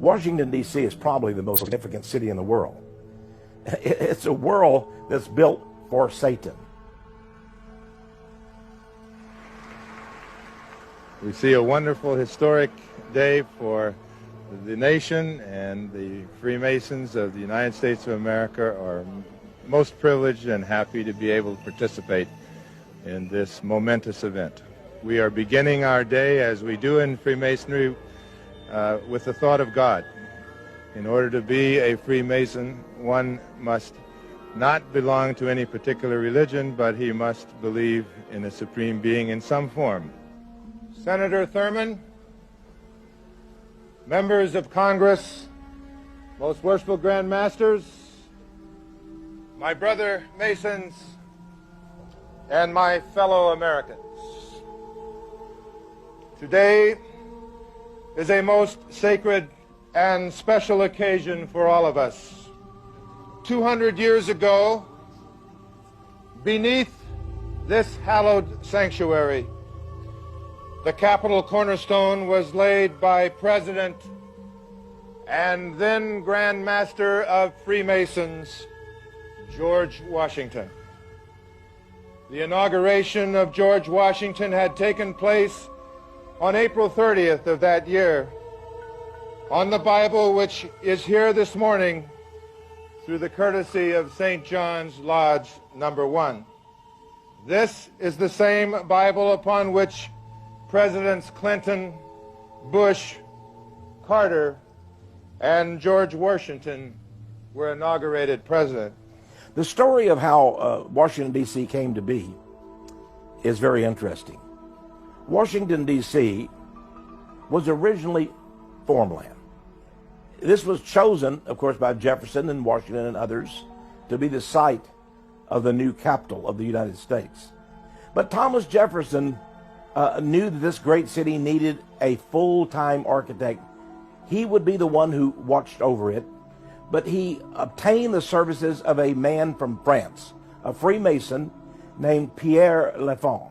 Washington, D.C. is probably the most significant city in the world. It's a world that's built for Satan. We see a wonderful historic day for the nation, and the Freemasons of the United States of America are most privileged and happy to be able to participate in this momentous event. We are beginning our day, as we do in Freemasonry, with the thought of God. In order to be a Freemason, one must not belong to any particular religion, but he must believe in a supreme being in some form. Senator Thermion, members of Congress, most worshipful Grandmasters, my brother Masons, and my fellow Americans. Today is a most sacred and special occasion for all of us. 200 years ago, beneath this hallowed sanctuary, the Capitol cornerstone was laid by President and then Grand Master of Freemasons, George Washington. The inauguration of George Washington had taken place on April 30th of that year. On the Bible, which is here this morning through the courtesy of St. John's Lodge number 1. This is the same Bible upon which Presidents Clinton, Bush, Carter, and George Washington were inaugurated president. The story of how Washington, D.C. came to be is very interesting. Washington, D.C. was originally farmland. This was chosen, of course, by Jefferson and Washington and others to be the site of the new capital of the United States. But Thomas Jefferson knew that this great city needed a full-time architect. He would be the one who watched over it, but he obtained the services of a man from France, a Freemason named Pierre Lafont.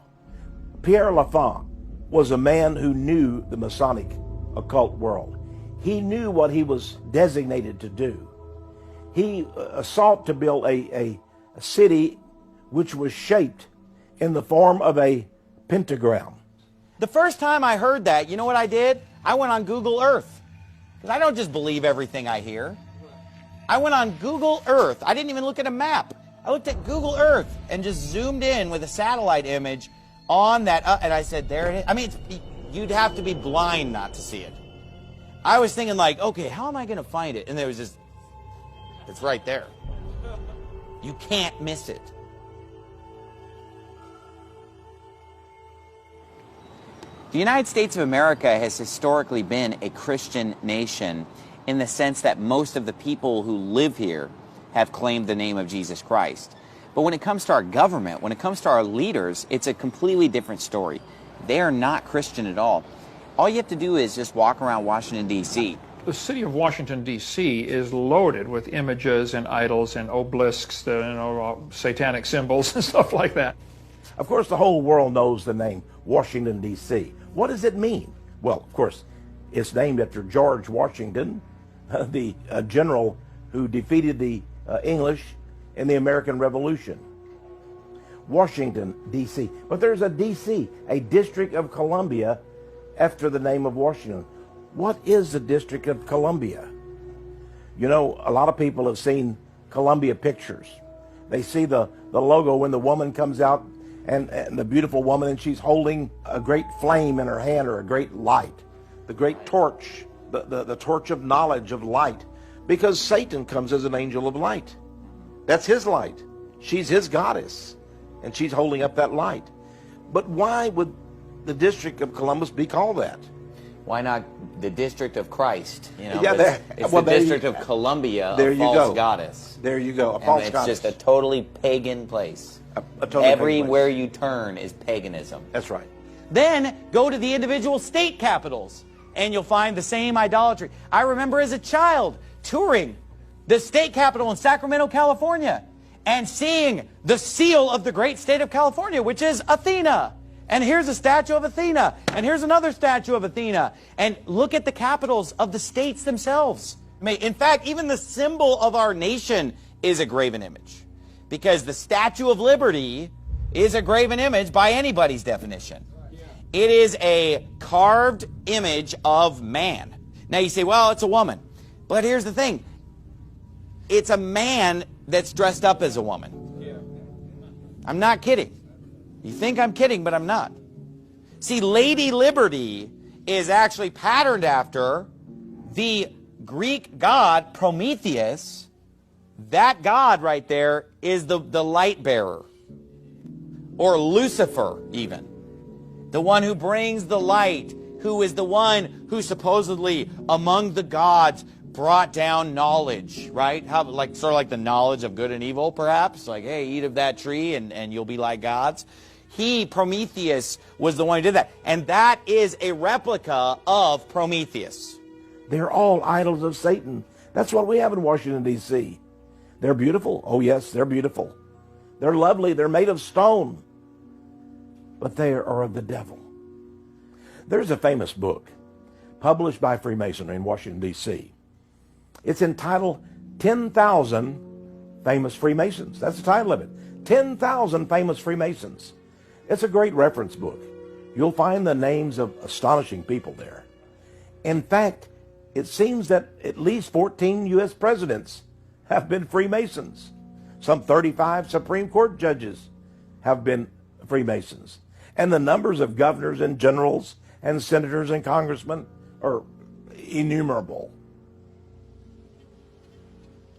Pierre Lafont was a man who knew the Masonic occult world. He knew what he was designated to do. He sought to build a city which was shaped in the form of a pentagram. The first time I heard that, you know what I did? I went on Google Earth. Because I don't just believe everything I hear. I went on Google Earth. I didn't even look at a map. I looked at Google Earth and just zoomed in with a satellite image on that, and I said, there it is. I mean, you'd have to be blind not to see it. I was thinking like, okay, how am I going to find it? And there was just, it's right there. You can't miss it. The United States of America has historically been a Christian nation in the sense that most of the people who live here have claimed the name of Jesus Christ. But when it comes to our government, when it comes to our leaders, it's a completely different story. They are not Christian at all. All you have to do is just walk around Washington, D.C. The city of Washington, D.C. is loaded with images and idols and obelisks, satanic symbols and stuff like that. Of course, the whole world knows the name Washington, D.C. What does it mean? Well, of course, it's named after George Washington, the general who defeated the English in the American Revolution. Washington, D.C. But there's a D.C., a District of Columbia, after the name of Washington. What is the District of Columbia? You know, a lot of people have seen Columbia pictures. They see the logo when the woman comes out, and the beautiful woman, and she's holding a great flame in her hand, or a great light, the great torch, the torch of knowledge, of light, because Satan comes as an angel of light. That's his light. She's his goddess, and she's holding up that light. But why would the District of Columbus be called that? Why not the District of Christ? You know, Yeah, it's the District of Columbia, a false goddess. There you go, a false it's goddess. It's just a totally pagan place. Everywhere you turn is paganism. That's right. Then go to the individual state capitals, and you'll find the same idolatry. I remember as a child touring the state capital in Sacramento, California, and seeing the seal of the great state of California, which is Athena. And here's a statue of Athena. And here's another statue of Athena. And look at the capitals of the states themselves. In fact, even the symbol of our nation is a graven image. Because the Statue of Liberty is a graven image by anybody's definition. It is a carved image of man. Now you say, well, it's a woman. But here's the thing. It's a man that's dressed up as a woman. I'm not kidding. You think I'm kidding, but I'm not. See, Lady Liberty is actually patterned after the Greek god Prometheus. That god right there is the light bearer. Or Lucifer, even. The one who brings the light, who is the one who supposedly among the gods brought down knowledge, right? How, like, sort of like the knowledge of good and evil, perhaps. Like, hey, eat of that tree and you'll be like gods. He, Prometheus, was the one who did that. And that is a replica of Prometheus. They're all idols of Satan. That's what we have in Washington, D.C. They're beautiful. Oh, yes, they're beautiful. They're lovely. They're made of stone. But they are of the devil. There's a famous book published by Freemasonry in Washington, D.C. It's entitled 10,000 Famous Freemasons. That's the title of it. 10,000 Famous Freemasons. It's a great reference book. You'll find the names of astonishing people there. In fact, it seems that at least 14 U.S. presidents have been Freemasons. Some 35 Supreme Court judges have been Freemasons. And the numbers of governors and generals and senators and congressmen are innumerable.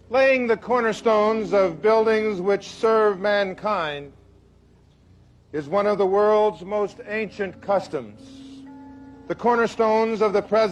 Laying the cornerstones of buildings which serve mankind is one of the world's most ancient customs. The cornerstones of the present